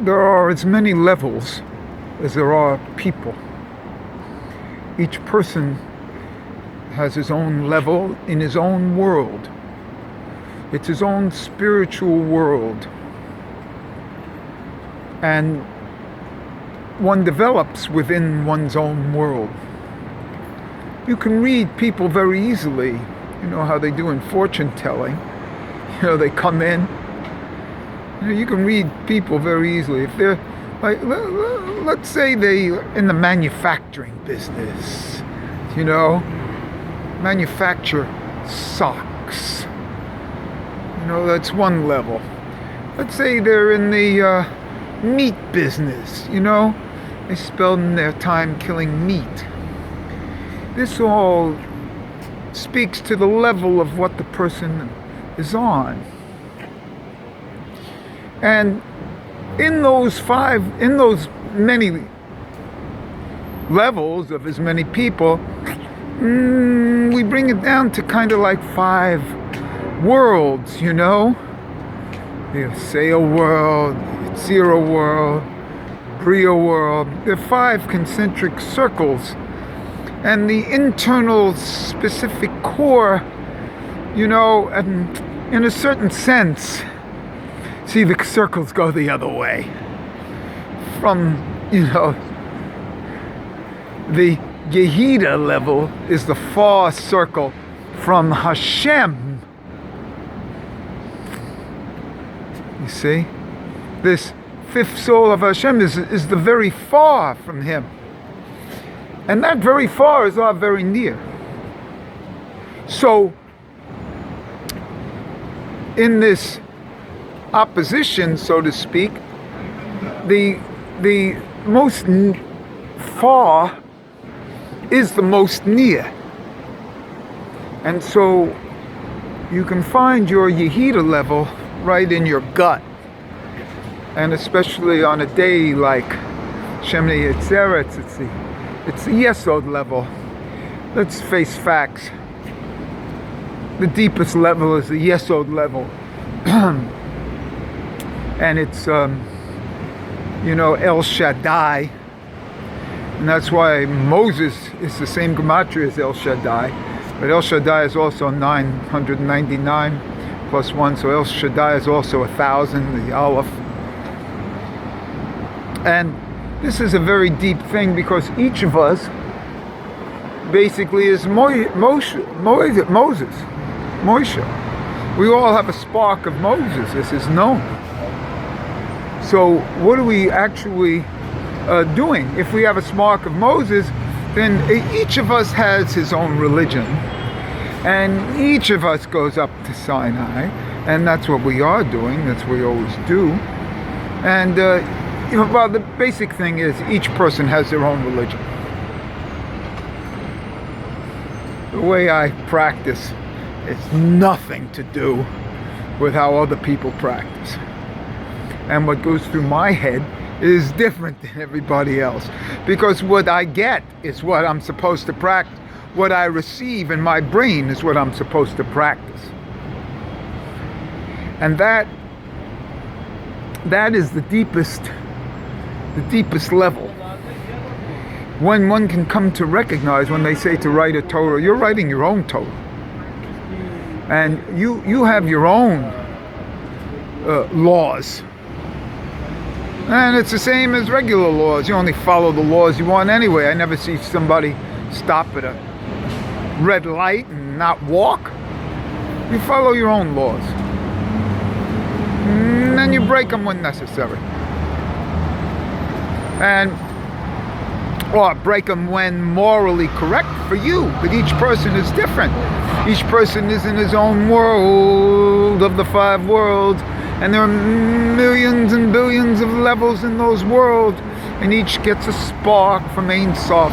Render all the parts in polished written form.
there are as many levels as there are people. Each person has his own level in his own world. It's his own spiritual world. And one develops within one's own world. You can read people very easily. You know how they do in fortune telling. You know, they come in. You can read people very easily. If they're, like, let's say they're in the manufacturing business, you know, manufacture socks. You know, that's one level. Let's say they're in the meat business, you know, they spend their time killing meat. This all speaks to the level of what the person is on. And in those many levels of as many people, we bring it down to kind of like 5 worlds, you know? The Sale world, the Zero world, Bria world. There are 5 concentric circles. And the internal specific core, you know, and in a certain sense, see, the circles go the other way. From, you know, the Yehida level is the far circle from Hashem. You see? This 5th soul of Hashem is the very far from Him. And that very far is our very near. So, in this opposition, so to speak, the most far is the most near. And so you can find your Yehida level right in your gut. And especially on a day like Shemini Yetzeret, it's the Yesod level. Let's face facts. The deepest level is the Yesod level. And it's, you know, El Shaddai. And that's why Moses is the same gematria as El Shaddai. But El Shaddai is also 999 plus 1. So El Shaddai is also 1,000, the Aleph. And this is a very deep thing because each of us basically is Moshe. We all have a spark of Moses. This is known. So what are we actually doing? If we have a spark of Moses, then each of us has his own religion. And each of us goes up to Sinai. And that's what we are doing. That's what we always do. And well, the basic thing is each person has their own religion. The way I practice is nothing to do with how other people practice. And what goes through my head is different than everybody else. Because what I get is what I'm supposed to practice. What I receive in my brain is what I'm supposed to practice. And that is the deepest level. When one can come to recognize, when they say to write a Torah, you're writing your own Torah. And you have your own laws. And it's the same as regular laws. You only follow the laws you want anyway. I never see somebody stop at a red light and not walk. You follow your own laws. And then you break them when necessary. Or break them when morally correct for you. But each person is different. Each person is in his own world of the 5 worlds. And there are millions and billions of levels in those worlds. And each gets a spark from Ein Sof.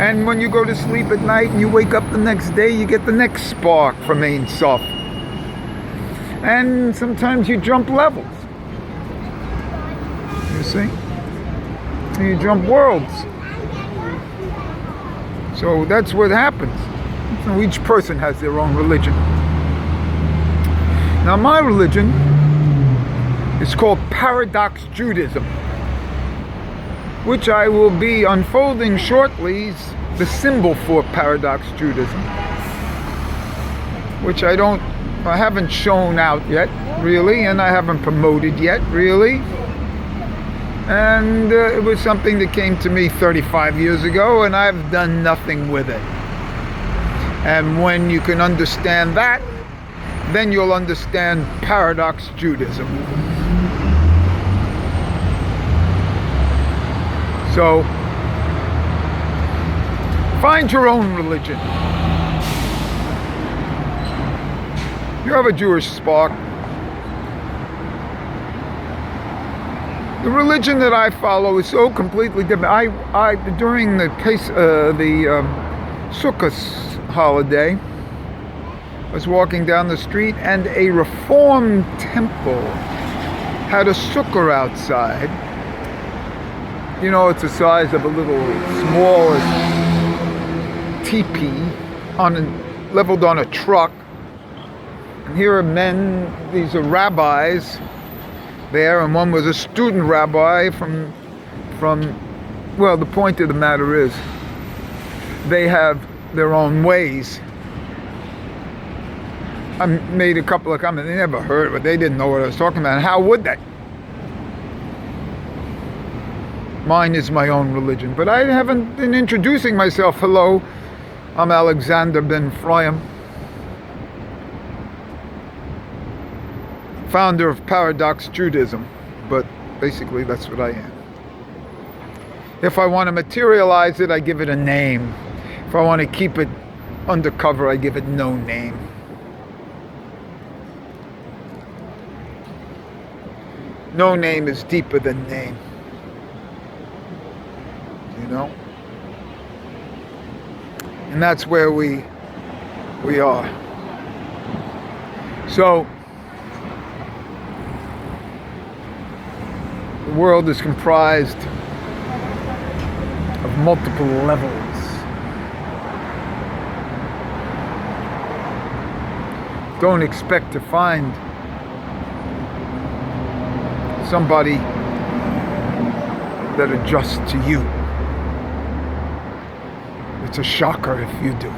And when you go to sleep at night and you wake up the next day, you get the next spark from Ein Sof. And sometimes you jump levels. You see? You jump worlds. So that's what happens. So each person has their own religion. Now my religion It's called Paradox Judaism, which I will be unfolding shortly, the symbol for Paradox Judaism, which I haven't shown out yet, really, and I haven't promoted yet, really. And it was something that came to me 35 years ago, and I've done nothing with it. And when you can understand that, then you'll understand Paradox Judaism. So, find your own religion. You have a Jewish spark. The religion that I follow is so completely different. I during the Sukkot holiday, I was walking down the street, and a Reformed temple had a sukkah outside. You know, it's the size of a little small teepee leveled on a truck. And here are men, these are rabbis there, and one was a student rabbi from well, the point of the matter is, they have their own ways. I made a couple of comments. They never heard of it. They didn't know what I was talking about. And how would they? Mine is my own religion. But I haven't been introducing myself. Hello, I'm Alexander Ben Fryam, founder of Paradox Judaism. But basically, that's what I am. If I want to materialize it, I give it a name. If I want to keep it undercover, I give it no name. No name is deeper than name. You know? And that's where we are. So, the world is comprised of multiple levels. Don't expect to find somebody that adjusts to you. It's a shocker if you do.